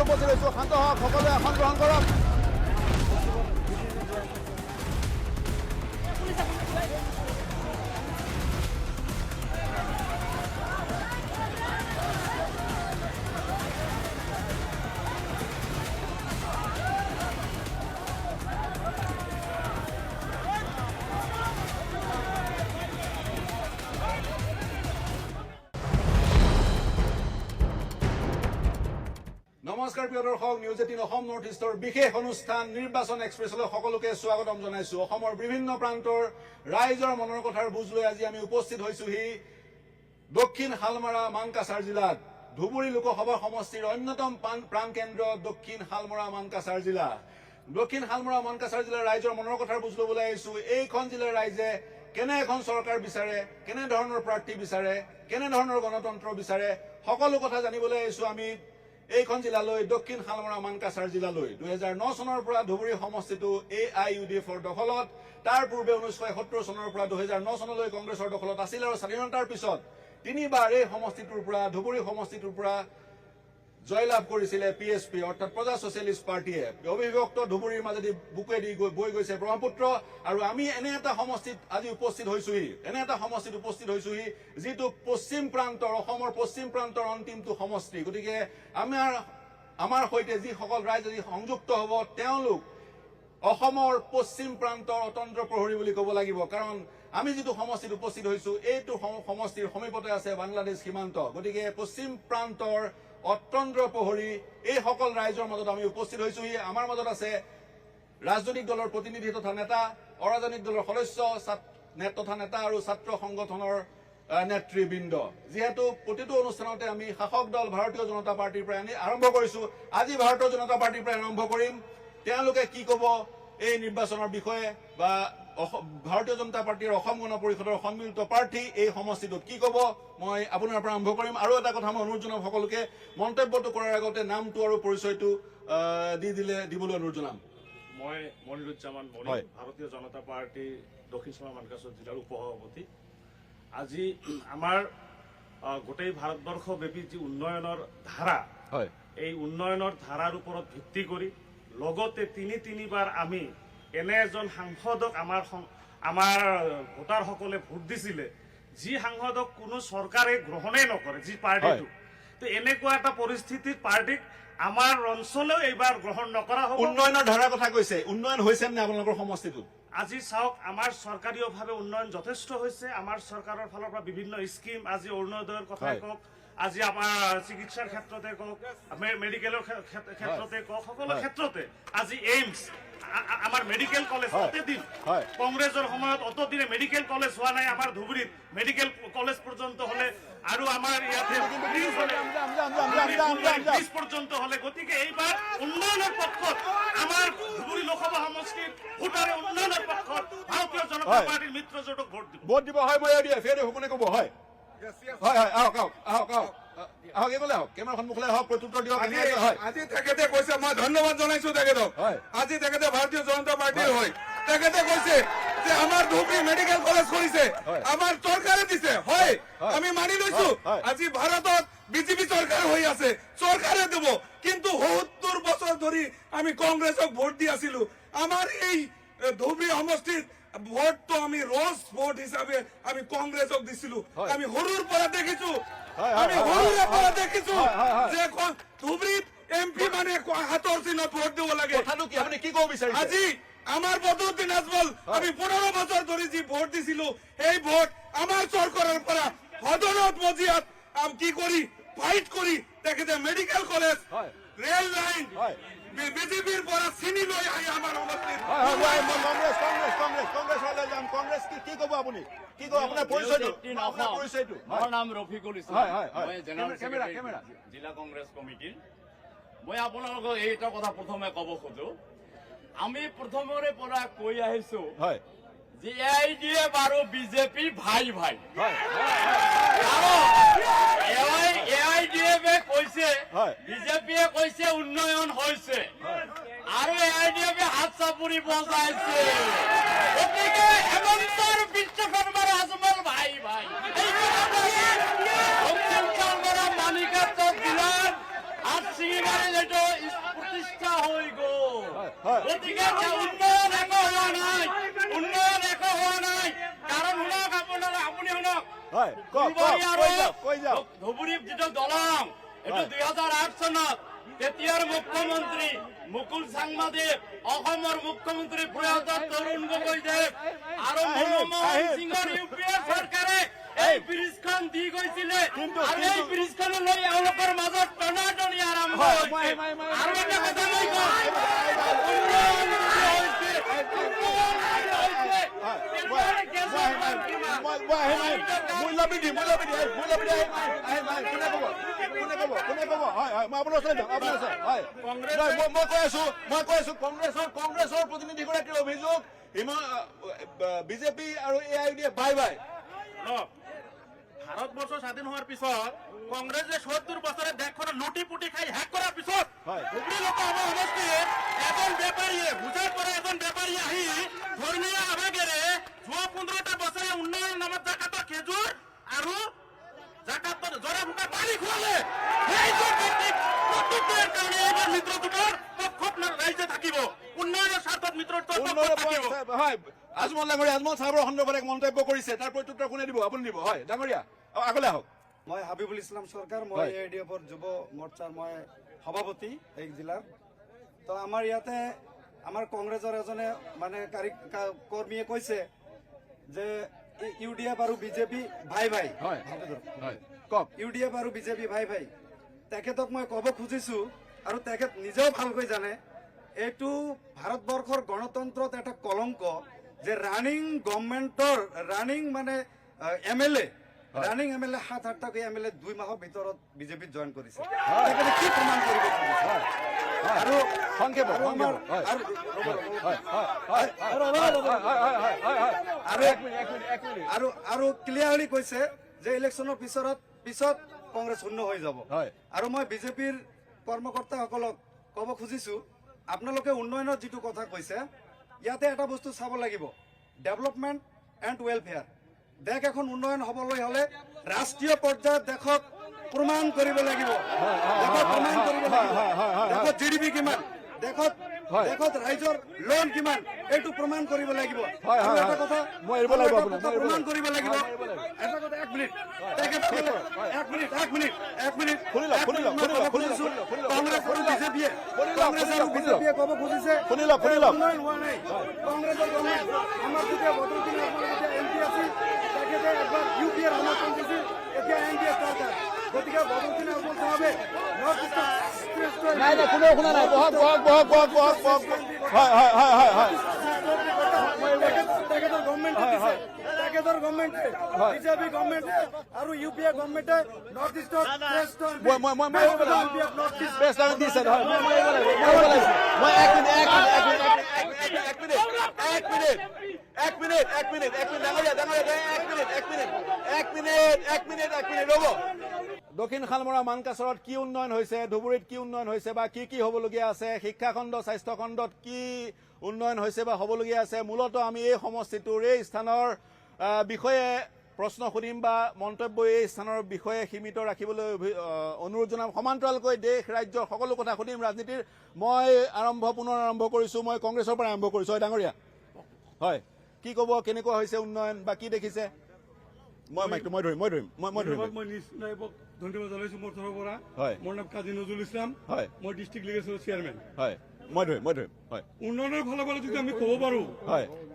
উপস্থিত হৈছোঁ। শান্ত হওক, সকলোৱে আসন গ্ৰহণ কৰক। নমস্কাৰ প্ৰিয় দৰ্শক, নিউজ 18 অসম নৰ্থ ইষ্টৰ বিশেষ অনুষ্ঠান নিৰ্বাচন এক্সপ্ৰেছলৈ সকলোকে স্বাগতম জনাইছোঁ। অসমৰ বিভিন্ন প্ৰান্তৰ ৰাইজৰ মনৰ কথাৰ বুজ লৈ আজি আমি উপস্থিত হৈছোহি দক্ষিণ শালমৰা মানকাছাৰ জিলাত। ধুবুৰী লোকসভা সমষ্টিৰ অন্যতম প্ৰাণকেন্দ্ৰ দক্ষিণ শালমৰা মানকাছাৰ জিলা। দক্ষিণ শালমৰা মানকাছাৰ জিলাৰ ৰাইজৰ মনৰ কথাৰ বুজ ল'বলৈ আহিছোঁ। এইখন জিলাৰ ৰাইজে কেনে এখন চৰকাৰ বিচাৰে, কেনে ধৰণৰ প্ৰাৰ্থী বিচাৰে, কেনে ধৰণৰ গণতন্ত্ৰ বিচাৰে, সকলো কথা জানিবলৈ আহিছোঁ আমি এইখন জিলালৈ, দক্ষিণ শালমৰা মানকাছাৰ জিলালৈ। 2009 চনৰ পৰা ধুবুৰী সমষ্টিটো AIUDFৰ দখলত, তাৰ পূৰ্বে 1971 চনৰ পৰা 2009 চনলৈ কংগ্ৰেছৰ দখলত আছিল আৰু স্বাধীনতাৰ পিছত তিনিবাৰ এই সমষ্টিটোৰ পৰা, ধুবুৰী সমষ্টিটোৰ পৰা জয়লাভ কৰিছিলে PSP অৰ্থাৎ প্ৰজা ছচিয়েলিষ্ট পাৰ্টীয়ে। অবিভক্ত ধুবুৰীৰ মাজেদি বুকুৱেদি বৈ গৈছে ব্ৰহ্মপুত্ৰ, আৰু আমি এনে এটা সমষ্টিত আজি উপস্থিত হৈছোহি, যিটো পশ্চিম প্ৰান্তৰ, অসমৰ পশ্চিম প্ৰান্তৰ অন্তিমটো সমষ্টি। গতিকে আমাৰ সৈতে যিসকল ৰাইজ আজি সংযুক্ত হ'ব, তেওঁলোক অসমৰ পশ্চিম প্ৰান্তৰ অতন্ত্ৰ প্ৰহৰী বুলি ক'ব লাগিব, কাৰণ আমি যিটো সমষ্টিত উপস্থিত হৈছো এইটো সমষ্টিৰ সমীপতে আছে বাংলাদেশ সীমান্ত। গতিকে পশ্চিম প্ৰান্তৰ অতন্ত্ৰ প্ৰহৰী এইসকল ৰাইজৰ মাজত আমি উপস্থিত হৈছোহি। আমাৰ মাজত আছে ৰাজনৈতিক দলৰ প্ৰতিনিধি তথা নেতা, অৰাজনৈতিক দলৰ সদস্য তথা নেতা আৰু ছাত্ৰ সংগঠনৰ নেতৃবৃন্দ। যিহেতু প্ৰতিটো অনুষ্ঠানতে আমি শাসক দল ভাৰতীয় জনতা পাৰ্টীৰ পৰা আৰম্ভ কৰিছো, আজি ভাৰতীয় জনতা পাৰ্টীৰ পৰা আৰম্ভ কৰিম। তেওঁলোকে কি ক'ব এই নিৰ্বাচনৰ বিষয়ে, বা ভাৰতীয় জনতা পাৰ্টীৰ অসম গণ পৰিষদৰ সন্মিলিত প্ৰাৰ্থী এই সমষ্টিটোত কি ক'ব, মই আপোনাৰ পৰা আৰম্ভ কৰিম। আৰু এটা কথা মই অনুৰোধ জনাম সকলোকে, মন্তব্যটো কৰাৰ আগতে নামটো আৰু পৰিচয়টো দিবলৈ অনুৰোধ জনাম। মই মনিৰুজ্জামান মণি, ভাৰতীয় জনতা পাৰ্টি দক্ষিণ শালমৰা মানকাছাৰ জিলাৰ উপসভাপতি। আজি আমাৰ গোটেই ভাৰতবৰ্ষব্যাপী যি উন্নয়নৰ ধাৰা, এই উন্নয়নৰ ধাৰাৰ ওপৰত ভিত্তি কৰি লগতে তিনিবাৰ আমি এনে এজন সাংসদক আমাৰ ভোটাৰসকলে ভোট দিছিলে, যি সাংসদক কোনো চৰকাৰে গ্ৰহণেই নকৰে, যি পাৰ্টিটো। তো এনেকুৱা এটা পৰিস্থিতিত পাৰ্টিক আমাৰ অঞ্চলেও এইবাৰ গ্ৰহণ নকৰা হ'ব। উন্নয়নৰ ধাৰাৰ কথা কৈছে, উন্নয়ন হৈছে নে আপোনালোকৰ সমষ্টিটোত? আজি চাওক, আমাৰ চৰকাৰীয়ভাৱে উন্নয়ন যথেষ্ট হৈছে। আমাৰ চৰকাৰৰ ফালৰ পৰা বিভিন্ন স্কিম, আজি অৰুণোদয়ৰ কথাই কওক, আজি আমাৰ চিকিৎসাৰ ক্ষেত্ৰতে কওক, মেডিকেলৰ ক্ষেত্ৰতে কওক, সকলো ক্ষেত্ৰতে আজি এইমছ, আমাৰ মেডিকেল কলেজ, অতদিন কংগ্ৰেছৰ সময়ত অতদিনে মেডিকেল কলেজ হোৱা নাই আমাৰ ধুবুৰীত, মেডিকেল কলেজ পৰ্যন্ত হলে, আৰু আমাৰ ইয়াতে পৰ্যন্ত হলে। গতিকে এইবাৰ উন্নয়নৰ পক্ষত আমাৰ ধুবুৰী লোকসভা সমষ্টিৰ ভোটাৰে উন্নয়নৰ পক্ষত ভাৰতীয় জনতা পাৰ্টীৰ মিত্ৰজোঁটক ভোট দিব। হয়, মই দিয়ে ফেৰ সকলোৱে ক'ব। হয়, কেমেৰাৰ সন্মুখলৈ আহক, প্ৰত্যুত্তৰ দিয়ক। আজি তেখেতে কৈছে, মই ধন্যবাদ জনাইছো তেখেতক। আজি তেখেতে ভাৰতীয় জনতা পাৰ্টীৰ হয়, তেখেতে কৈছে যে আমাৰ ধুবুৰী মেডিকেল কলেজ কৰিছে, আমাৰ চৰকাৰে দিছে। হয়, আমি মানি লৈছো। আজি ভাৰতত বিজেপি চৰকাৰ হৈ আছে, চৰকাৰে দিব, কিন্তু 70 বছৰ ধৰি আমি কংগ্ৰেছক ভোট দি আছিলো। আমাৰ এই ধুবুৰী সমষ্টিত ভোটটো আমি ৰ'জ ভোট হিচাপে আমি কংগ্ৰেছক দিছিলো। আমি সৰুৰ পৰা দেখিছো, যে ধুবুৰীত MP মানে হাতৰ চিহ্নত ভোট দিব লাগে। আজি আমাৰ বদৰুদ্দিন আজমল, আমি 15 বছৰ ধৰি যি ভোট দিছিলো, এই ভোট আমাৰ চৰকাৰৰ পৰা সদনত মজিয়াত কি কৰি ফাইট কৰি তেখেতে মেডিকেল কলেজ, ৰেল লাইন বিজেপিৰ পৰা চিনি লৈ আহি আমাৰ সমষ্টিত। কংগ্ৰেছ কি ক'ব আপুনি? কি ক'ব আপোনাৰ পৰিচয়টো? মোৰ নাম ৰফিকুল ইছলাম, মই জেনেৰেল ছেক্ৰেটাৰী জিলা কংগ্ৰেছ কমিটিৰ। মই আপোনালোকক এইটা কথা প্ৰথমে ক'ব খোজো, আমি প্ৰথমৰে পৰা কৈ আহিছো যে AIUDF আৰু বিজেপি ভাই। AIUDF কৈছে, বিজেপিয়ে কৈছে উন্নয়ন হৈছে, আৰু AIUDF হাত চাপৰি বজাইছে। গতিকে হেমন্ত আৰু বিশ্ব শৰ্মাৰ আজমল ভাই। দক্ষিণ শালমৰা মানিকাছাৰ জিলাৰ হাত চিঙি মাৰি এইটো প্ৰতিষ্ঠা হৈ গ'ল। হয়। গতিকে এতিয়া উন্নয়ন একো হোৱা নাই, উন্নয়ন একো হোৱা নাই। কাৰণ শুনক আপোনালোক, আপুনি শুনক, হয় কওক ফুলবাৰী আৰু কৈ যাওক ধুবুৰীত যিটো দলং, এইটো 2008 চনত তেতিয়াৰ মুখ্যমন্ত্ৰী মুকুল চাংমাদেৱ, অসমৰ মুখ্যমন্ত্ৰী প্ৰয়াত তৰুণ গগৈদেৱ আৰু মনমোহন সিঙৰ ইউপিএ চৰকাৰে এই ব্ৰিজখন দি গৈছিলে। আৰু এই ব্ৰিজখনলৈ এওঁলোকৰ মাজত টনাটনি আৰম্ভ হৈছে। আৰু এটা কথা মই কওঁ, উন্নয়ন হৈছে, কংগ্ৰেছৰ প্ৰতিনিধিগৰাকীৰ অভিযোগ বিজেপি আৰু AIUDF বাই বাই। ভাৰতবৰ্ষ স্বাধীন হোৱাৰ পিছত কংগ্ৰেছে ৭০ বছৰে দেশখনত লুটি পুটি খাই শেষ কৰাৰ পিছত ধুবুৰী লোকসভা সমষ্টিত এজন বেপাৰীয়ে, বুজাৰ পৰা এজন বেপাৰীয়ে আহি ধৰ্মীয় আৱেগেৰে যোৱা ১৫টা বছৰে উন্নয়ন নামত জাকাতৰ খেজুৰ আৰু জাকাতৰ জৰা ফুকা পানী খোৱালে। সেইটো ভিত্তিক প্ৰত্যুত্তৰৰ কাৰণে এইবাৰ মিত্ৰজোঁটৰ পক্ষত ৰাইজে থাকিব, উন্নয়নৰ স্বাৰ্থত মিত্ৰজোঁটৰ পক্ষত থাকিব। হয় আজমল ডাঙৰীয়া, আজমল চাহাবৰ সন্দৰ্ভত এক মন্তব্য কৰিছে, তাৰ প্ৰত্যুত্তৰ কোনে দিব? আপুনি দিব। হয় ডাঙৰীয়া আগলৈ আহক। মই হাবিবুল ইছলাম চৰকাৰ, মই হয়। AIUDFৰ যুৱ মৰ্চাৰ মই সভাপতি এই জিলাৰ। তো আমাৰ ইয়াতে আমাৰ কংগ্ৰেছৰ এজনে মানে কৰ্মীয়ে কৈছে যে UDF আৰু বিজেপি ভাই ভাই। হয় কওক। UDF আৰু বিজেপি ভাই ভাই। তেখেতক মই ক'ব খুজিছো, আৰু তেখেত নিজেও ভালকৈ জানে, এইটো ভাৰতবৰ্ষৰ গণতন্ত্ৰত এটা কলংক যে ৰানিং গভৰ্ণমেণ্টৰ ৰানিং মানে MLA 7-8টাকৈ MLA 2 মাহৰ ভিতৰত বিজেপিত জইন কৰিছে। তেখেতে কি প্ৰমাণ কৰিব খুজিছে? আৰু সংক্ষেপ আৰু আমাৰ আৰু ক্লিয়াৰলি কৈছে যে ইলেকশ্যনৰ পিছত কংগ্ৰেছ শূন্য হৈ যাব। আৰু মই বিজেপিৰ কৰ্মকৰ্তাসকলক ক'ব খুজিছো, আপোনালোকে উন্নয়নৰ যিটো কথা কৈছে, ইয়াতে এটা বস্তু চাব লাগিব, ডেভেলপমেণ্ট এণ্ড ৱেলফেয়াৰ। দেশ এখন উন্নয়ন হ'বলৈ হ'লে ৰাষ্ট্ৰীয় পৰ্যায়ত দেশক প্ৰমাণ কৰিব লাগিব, দেশত GDP কিমান, দেশত ৰাইজৰ লোন কিমান, এইটো প্ৰমাণ কৰিব লাগিব। আৰু এটা কথা প্ৰমাণ কৰিব লাগিব, এটা কথা, এক মিনিট কংগ্ৰেছ আৰু বিজেপিয়ে ক'ব খুজিছে উন্নয়ন হোৱা নাই। কংগ্ৰেছৰ গভৰ্ণমেণ্ট, আমাৰ যেতিয়া বদৰুদ্দিন আজমল MP আছিল, তেখেতে একবাৰ UPA সমৰ্থন দিছিল, এতিয়া NDA চৰকাৰ। গতিকে বদৰুদ্দিন আজমল চাহাবে নৰ্থ ইষ্টৰ নাই কোনেও শুনা নাই। বহক। হয় তেখেতৰ গভৰ্ণমেণ্টে বিজেপি গভৰ্ণমেণ্টে আৰু UPA গভৰ্ণমেণ্টে নৰ্থ ইষ্টৰ শ্ৰেষ্ঠ দক্ষিণ শালমৰা মানকাচৰত কি উন্নয়ন হৈছে, ধুবুৰীত কি উন্নয়ন হৈছে বা কি হ'বলগীয়া আছে, শিক্ষাখণ্ড স্বাস্থ্য খণ্ডত কি উন্নয়ন হৈছে বা হ'বলগীয়া আছে, মূলতঃ আমি এই সমষ্টিটোৰ এই স্থানৰ বিষয়ে প্ৰশ্ন সুধিম বা মন্তব্য এই স্থানৰ বিষয়ে সীমিত ৰাখিবলৈ অনুৰোধ জনাম। সমান্তৰালকৈ দেশ ৰাজ্যৰ সকলো কথা সুধিম। ৰাজনীতিৰ মই পুনৰ আৰম্ভ কৰিছোঁ, মই কংগ্ৰেছৰ পৰা আৰম্ভ কৰিছোঁ। হয় ডাঙৰীয়া, হয় কি ক'ব, কেনেকুৱা হৈছে উন্নয়ন বা কি দেখিছে? মই ধৰিম। মই ধন্যবাদ জনাইছো মোৰ তৰফৰ পৰা। মোৰ নাম কাজী নজৰুল ইছলাম, মই ডিষ্ট্ৰিক্ট লিগেশ্যনৰ চেয়াৰমেন। মই ধৰিম। উন্নয়নৰ ফালৰ পৰা যদি আমি ক'ব পাৰো,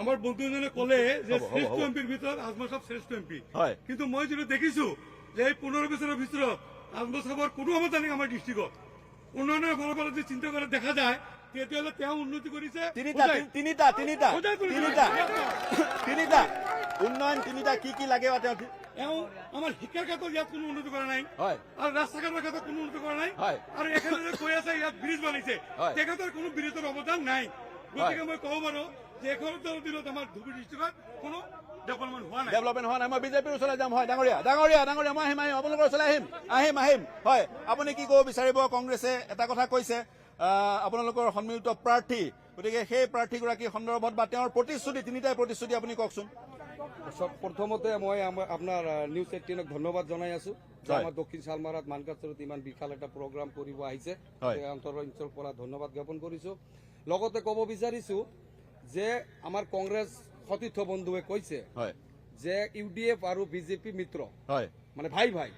আমাৰ বন্ধুজনে ক'লে যে শ্ৰেষ্ঠ এমপিৰ ভিতৰত আজমল সাহেব শ্ৰেষ্ঠ এমপি, কিন্তু মই যিটো দেখিছো যে এই 15 বছৰৰ ভিতৰত আজমল সাহেবৰ কোনো অৱদান নাই আমাৰ ডিষ্ট্ৰিক্টত। উন্নয়নৰ ফালৰ পৰা যদি চিন্তা কৰা দেখা যায়, তেতিয়াহ'লে তেওঁ উন্নতি কৰিছে তিনিটা উন্নয়ন, কি লাগে তেওঁ আমাৰ শিক্ষাৰ ক্ষেত্ৰত ইয়াত কোনো উন্নতি কৰা নাই, আৰু ৰাস্তা ঘাটৰ ক্ষেত্ৰত কোনো উন্নতি কৰা নাই, আৰু এখেতে কৈ আছে ইয়াত ব্ৰিজ বনাইছে, তেখেতৰ কোনো ব্ৰিজৰ অৱদান নাই। গতিকে মই ক'ব পাৰো যে 71 দিনত আমাৰ ধুবুৰী ডিষ্ট্ৰিক্টত কোনো ডেভেলপমেণ্ট হোৱা নাই। মই বিজেপিৰ ওচৰলৈ যাম। হয় ডাঙৰীয়া, মই আহিম আপোনালোকৰ ওচৰলৈ আহিম। হয় আপুনি কি ক'ব বিচাৰিব? কংগ্ৰেছে এটা কথা কৈছে, আপোনালোকৰ সন্মিলিত প্ৰাৰ্থী, গতিকে সেই প্ৰাৰ্থীগৰাকীৰ সন্দৰ্ভত বা তেওঁৰ প্ৰতিশ্ৰুতি, তিনিটাই প্ৰতিশ্ৰুতি আপুনি কওকচোন। প্ৰথমতে মই আপোনাৰ নিউজ 18ক ধন্যবাদ জনাই আছো যে আমাৰ দক্ষিণ শালমাৰাত মানকাচৰত ইমান বিশাল এটা প্ৰগ্ৰাম কৰিব আহিছে অঞ্চলৰ পৰা ধন্যবাদ জ্ঞাপন কৰিছো লগতে ক'ব বিচাৰিছো যে আমাৰ কংগ্ৰেছ সতীৰ্থ বন্ধুৱে কৈছে যে ইউডিএফ আৰু বিজেপি মিত্ৰ মানে ভাই ভাই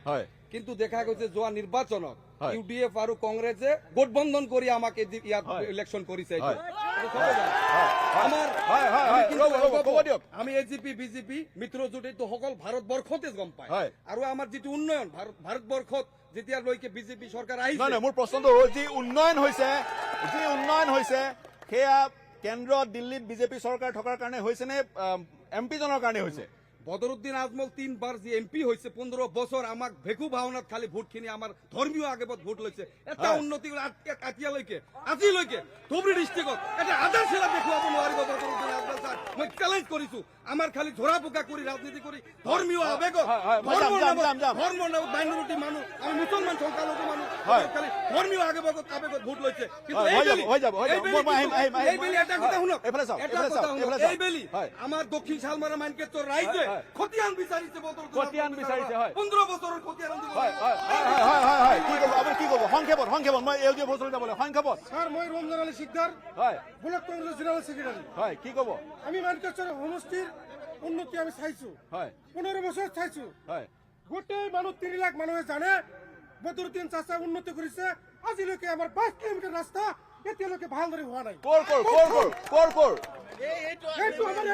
কিন্তু দেখা গৈছে যোৱা নিৰ্বাচনত ইউডিএফ আৰু কংগ্ৰেছে গোটবন্ধন কৰি আমাক ইয়াত ইলেকশ্যন কৰিছে আমি এজিপি বিজেপি মিত্ৰজোঁট এইটো সকল ভাৰতবৰ্ষতে গম পায় আৰু আমাৰ যিটো উন্নয়ন ভাৰতবৰ্ষত যেতিয়ালৈকে বিজেপি চৰকাৰ আহিছে মোৰ প্ৰশ্নটো যি উন্নয়ন হৈছে সেয়া কেন্দ্ৰত দিল্লীত বিজেপি চৰকাৰ থকাৰ কাৰণে হৈছে নে এমপিজনৰ কাৰণে হৈছে বদৰুদ্দিন আজমল 3 বাৰ যি এমপি হৈছে 15 বছৰ আমাক ভেকু ভাওনাত খালি ভোটখিনি আমাৰ ধৰ্মীয় আগেবত ভোট লৈছে এটা উন্নতি আজিলৈকে ধুবুৰী ডিষ্ট্ৰিক্টত এটা আধাৰশিলা দেখুৱাব নোৱাৰিব বদৰুদ্দিন আজমল ছাৰ মই চেলেঞ্জ কৰিছো আমাৰ খালি ঝৰা পোকা কৰি ৰাজনীতি কৰি ধৰ্মীয় আবেগত ধৰ্মৰ নামত মাইনৰিটি মানুহ আমি মুছলমান সংখ্যালঘু মানুহ খালি ধৰ্মীয় আবেগত ভোট লৈছে কিন্তু এইবেলি এটা কথা শুনক এইবেলি আমাৰ দক্ষিণ শালমাৰা মানকেশ্বৰ ৰাইজে খতিয়ান বিচাৰিছে 15 বছৰৰ খতিয়ান কি কব সংক্ষেপত মই এলডিএফ বছৰ যাবলৈ সংক্ষেপত স্যার মই Ramzan Ali Sikdar block Congress general secretary কি কব আমি মানকেশ্বর সমষ্টির উন্নতি আমি চাইছো 15 বছর চাইছো গোটেই মানুহ 3 লাখ মানুহে জানে বদৰুদ্দিন চাচা উন্নতি কৰিছে আজিলৈকে আমাৰ 5 কিলোমিটাৰ ৰাস্তা এতিয়ালৈকে ভালদৰে হোৱা নাই কৰ এইটো আমাৰ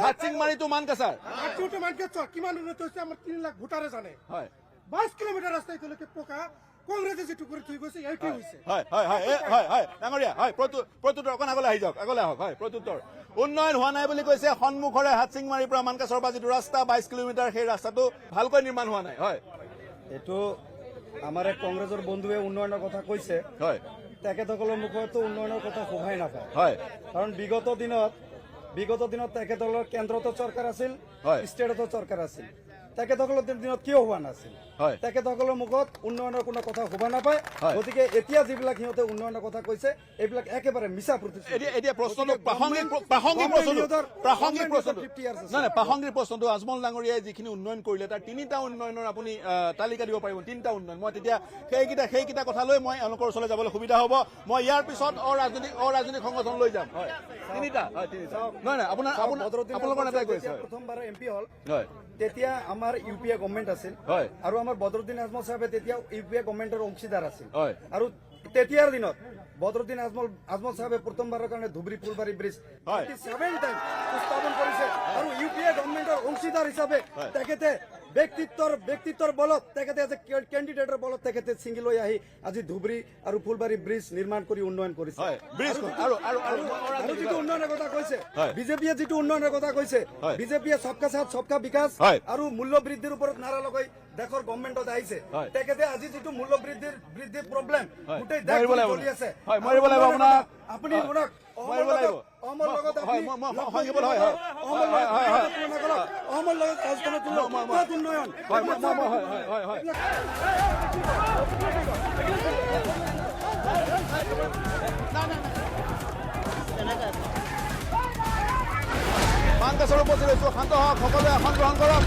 হাতচিংমাৰীটো মানকাছাৰ মানকেশ্বৰ কিমান উন্নতি হৈছে আমাৰ 3 লাখ ভোটাৰে জানে 22 কিলোমিটাৰ ৰাস্তা এতিয়ালৈকে পকা কংগ্ৰেছে যিটো কৰি থৈ গৈছে এইটোৱে হৈছে ডাঙৰীয়া প্ৰত্যুত্তৰ অকণ আগলৈ আহি যাওক আগলৈ আহক প্ৰত্যুত্তৰ উন্নয়ন হোৱা নাই বুলি কৈছে সন্মুখৰে হাতচিংমাৰীৰ পৰা মানকাছৰ পৰা যিটো ৰাস্তা 22 কিলোমিটাৰ সেই ৰাস্তাটো ভালকৈ নিৰ্মাণ হোৱা নাই এইটো আমাৰ এক কংগ্ৰেছৰ বন্ধুৱে উন্নয়নৰ কথা কৈছে তেখেতসকলৰ মুখতো উন্নয়নৰ কথা শোভাই নাপায় কাৰণ বিগত দিনত তেখেতসকলৰ কেন্দ্ৰতো চৰকাৰ আছিল ষ্টেটতো চৰকাৰ আছিল তেখেতসকলৰ দিনত কিয় হোৱা নাছিল তেখেতসকলৰ মুখত উন্নয়নৰ কোনো কথা শোভা নাপায় গতিকে এতিয়া যিবিলাক সিহঁতে উন্নয়নৰ কথা কৈছে এইবিলাক একেবাৰে মিছা প্ৰতিশ্ৰুতি এতিয়া প্ৰশ্নটো প্ৰাসংগিক প্ৰশ্নটো আজমল ডাঙৰীয়াই যিখিনি উন্নয়ন কৰিলে তাৰ 3টা উন্নয়নৰ আপুনি তালিকা দিব পাৰিব 3টা উন্নয়ন মই তেতিয়া সেইকেইটা কথা লৈ মই এওঁলোকৰ ওচৰলৈ যাবলৈ সুবিধা হ'ব মই ইয়াৰ পিছত অৰাজনৈতিক সংগঠন লৈ যাম 3টা নহয় আপোনালোকৰ নেতাই কৈছে প্ৰথমবাৰ এমপি হল তেতিয়া আমাৰ ইউপিএ গভৰ্ণমেণ্ট আছিল আৰু আমাৰ বদৰুদ্দিন আজমল সাহেবে তেতিয়া ইউপিএ গভৰ্ণমেণ্টৰ অংশীদাৰ আছিল আৰু তেতিয়াৰ দিনত বদৰুদ্দিন আজমল সাহেবে প্ৰথমবাৰৰ কাৰণে ধুবুৰী ফুলবাৰী ব্ৰিজ 7 টাইম স্থাপন কৰিছে আৰু ইউপিএ গভৰ্ণমেণ্টৰ অংশীদাৰ হিচাপে তেখেতে ব্যক্তিত্বৰ বলত তেখেতে এজ এ কেণ্ডিডেটৰ বলত তেখেতে ছিঙি লৈ আহি আজি ধুবুৰী আৰু ফুলবাৰী ব্ৰিজ নিৰ্মাণ কৰি উন্নয়ন কৰিছে আৰু যিটো উন্নয়নৰ কথা কৈছে বিজেপিয়ে যিটো উন্নয়নৰ কথা কৈছে বিজেপিয়ে সবকা সাথ সবকা বিকাশ আৰু মূল্য বৃদ্ধিৰ ওপৰত নাৰা লগাই দেশৰ গভৰ্ণমেণ্টত আহিছে তেখেতে আজি যিটো মূল্য বৃদ্ধিৰ প্ৰব্লেম গোটেই দেশ চলি আছে আপুনি শুনক অমৰ লগত উন্নয়ন মানকাছৰ উপস্থিত হৈছো শান্ত হওক সকলোৱে আসন গ্ৰহণ কৰক